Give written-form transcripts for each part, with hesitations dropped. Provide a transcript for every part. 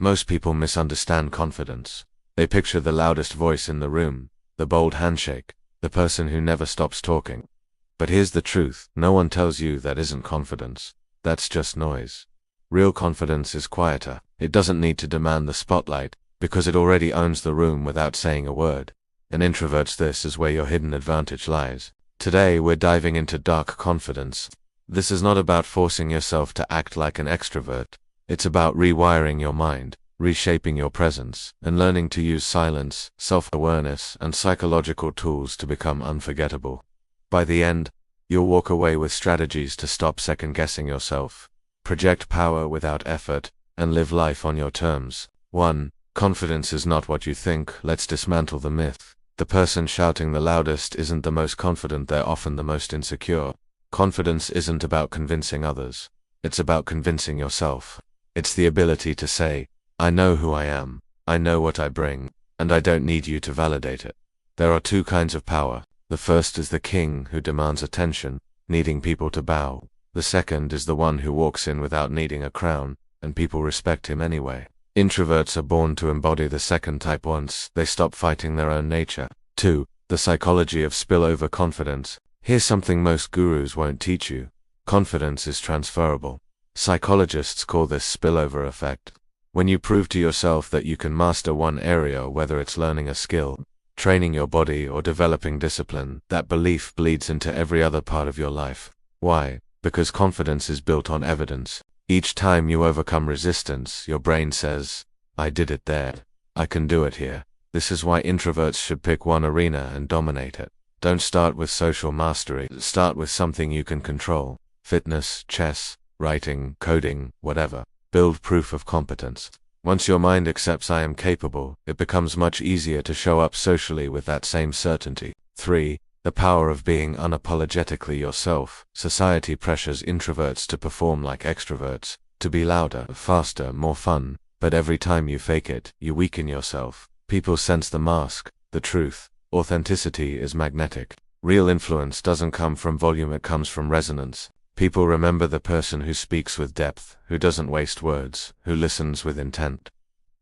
Most people misunderstand confidence. They picture the loudest voice in the room, the bold handshake, the person who never stops talking. But here's the truth, no one tells you that isn't confidence. That's just noise. Real confidence is quieter. It doesn't need to demand the spotlight, because it already owns the room without saying a word. In Introverts, this is where your hidden advantage lies. Today we're diving into dark confidence. This is not about forcing yourself to act like an extrovert. It's about rewiring your mind, reshaping your presence, and learning to use silence, self-awareness, and psychological tools to become unforgettable. By the end, you'll walk away with strategies to stop second-guessing yourself, project power without effort, and live life on your terms. 1. Confidence is not what you think. Let's dismantle the myth. The person shouting the loudest isn't the most confident, they're often the most insecure. Confidence isn't about convincing others. It's about convincing yourself. It's the ability to say, I know who I am, I know what I bring, and I don't need you to validate it. There are two kinds of power. The first is the king who demands attention, needing people to bow. The second is the one who walks in without needing a crown, and people respect him anyway. Introverts are born to embody the second type once they stop fighting their own nature. 2. The psychology of spillover confidence. Here's something most gurus won't teach you. Confidence is transferable. Psychologists call this spillover effect. When you prove to yourself that you can master one area, whether it's learning a skill, training your body, or developing discipline, that belief bleeds into every other part of your life. Why? Because confidence is built on evidence. Each time you overcome resistance, your brain says, I did it there. I can do it here. This is why introverts should pick one arena and dominate it. Don't start with social mastery. Start with something you can control. Fitness, chess, writing, coding, whatever. Build proof of competence. Once your mind accepts I am capable, it becomes much easier to show up socially with that same certainty. 3. The power of being unapologetically yourself. Society pressures introverts to perform like extroverts, to be louder, faster, more fun, but every time you fake it, you weaken yourself. People sense the mask, the truth. Authenticity is magnetic. Real influence doesn't come from volume, it comes from resonance. People remember the person who speaks with depth, who doesn't waste words, who listens with intent.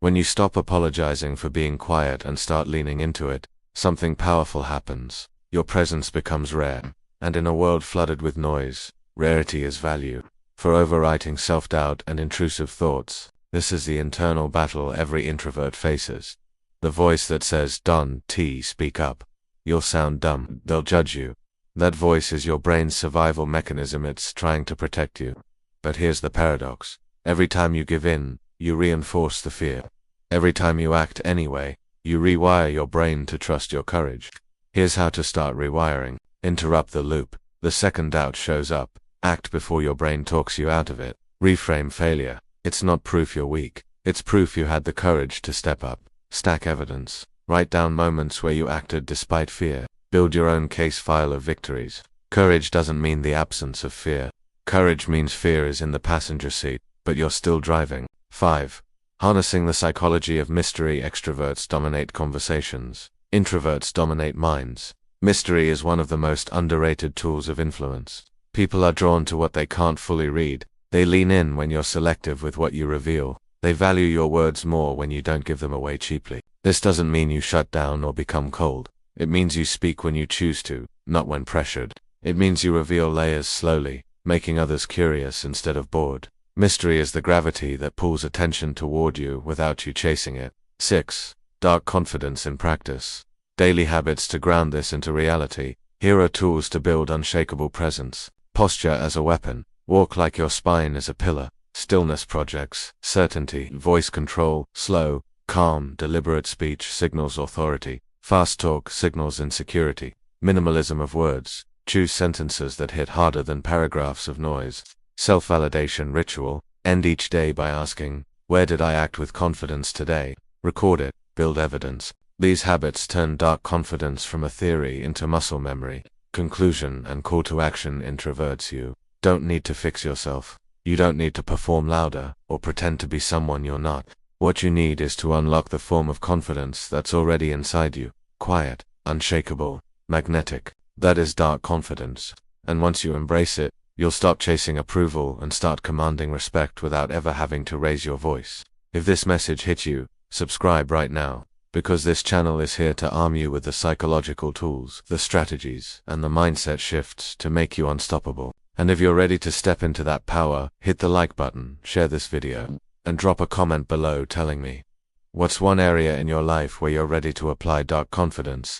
When you stop apologizing for being quiet and start leaning into it, something powerful happens. Your presence becomes rare, and in a world flooded with noise, rarity is value. For overwriting self-doubt and intrusive thoughts, this is the internal battle every introvert faces. The voice that says, don't speak up. You'll sound dumb, they'll judge you. That voice is your brain's survival mechanism, it's trying to protect you. But here's the paradox. Every time you give in, you reinforce the fear. Every time you act anyway, you rewire your brain to trust your courage. Here's how to start rewiring. Interrupt the loop. The second doubt shows up, act before your brain talks you out of it. Reframe failure. It's not proof you're weak. It's proof you had the courage to step up. Stack evidence. Write down moments where you acted despite fear. Build your own case file of victories. Courage doesn't mean the absence of fear. Courage means fear is in the passenger seat, but you're still driving. 5. Harnessing the psychology of mystery. Extroverts dominate conversations. Introverts dominate minds. Mystery is one of the most underrated tools of influence. People are drawn to what they can't fully read. They lean in when you're selective with what you reveal. They value your words more when you don't give them away cheaply. This doesn't mean you shut down or become cold. It means you speak when you choose to, not when pressured. It means you reveal layers slowly, making others curious instead of bored. Mystery is the gravity that pulls attention toward you without you chasing it. 6. Dark confidence in practice. Daily habits to ground this into reality. Here are tools to build unshakable presence. Posture as a weapon. Walk like your spine is a pillar. Stillness projects. Certainty. Voice control. Slow, calm, deliberate speech signals authority. Fast talk signals insecurity. Minimalism of words. Choose sentences that hit harder than paragraphs of noise. Self-validation ritual. End each day by asking, where did I act with confidence today? Record it. Build evidence. These habits turn dark confidence from a theory into muscle memory. Conclusion and call to action. Introverts, you don't need to fix yourself. You don't need to perform louder or pretend to be someone you're not. What you need is to unlock the form of confidence that's already inside you. Quiet, unshakable, magnetic. That is dark confidence. And once you embrace it, you'll stop chasing approval and start commanding respect without ever having to raise your voice. If this message hit you, subscribe right now, because this channel is here to arm you with the psychological tools, the strategies, and the mindset shifts to make you unstoppable. And if you're ready to step into that power, hit the like button, share this video, and drop a comment below telling me what's one area in your life where you're ready to apply dark confidence.